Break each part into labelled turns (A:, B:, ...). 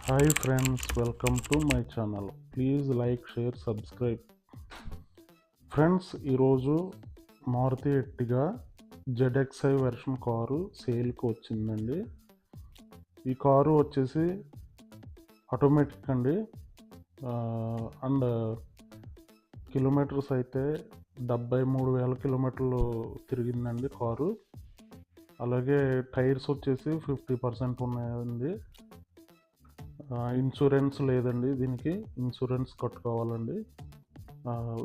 A: Hi friends, welcome to my channel. Please like, share, subscribe. Friends, ఈరోజు Maruti Ertiga ZXi version car సేల్కి వచ్చిందండి. ఈ car వచ్చేసి automatic అండి. అండ్ కిలోమీటర్స్ అయితే 73,000 కిలోమీటర్లు తిరిగిందండి కారు. అలాగే టైర్స్ వచ్చేసి 50% ఉన్నాయండి. ఇన్సూరెన్స్ లేదండి, దీనికి ఇన్సూరెన్స్ కట్టుకోవాలండి.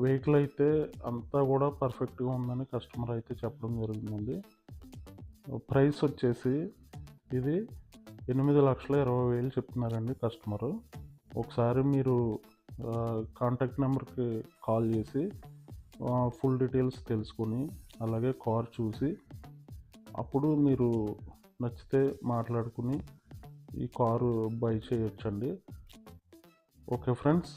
A: వెహికల్ అయితే అంతా కూడా పర్ఫెక్ట్గా ఉందని కస్టమర్ అయితే చెప్పడం జరిగిందండి. ప్రైస్ వచ్చేసి ఇది 8,20,000 చెప్తున్నారండి కస్టమరు. ఒకసారి మీరు కాంటాక్ట్ నెంబర్కి కాల్ చేసి ఫుల్ డీటెయిల్స్ తెలుసుకొని అలాగే కార్ చూసి అప్పుడు మీరు నచ్చితే మాట్లాడుకుని ఈ కారు బై చేయొచ్చండి. ఓకే ఫ్రెండ్స్,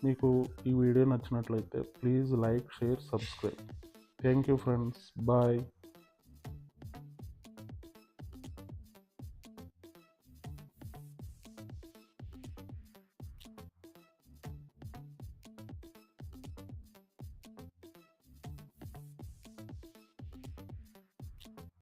A: మీకు ఈ వీడియో నచ్చినట్లయితే please like, share, subscribe. Thank you friends, bye.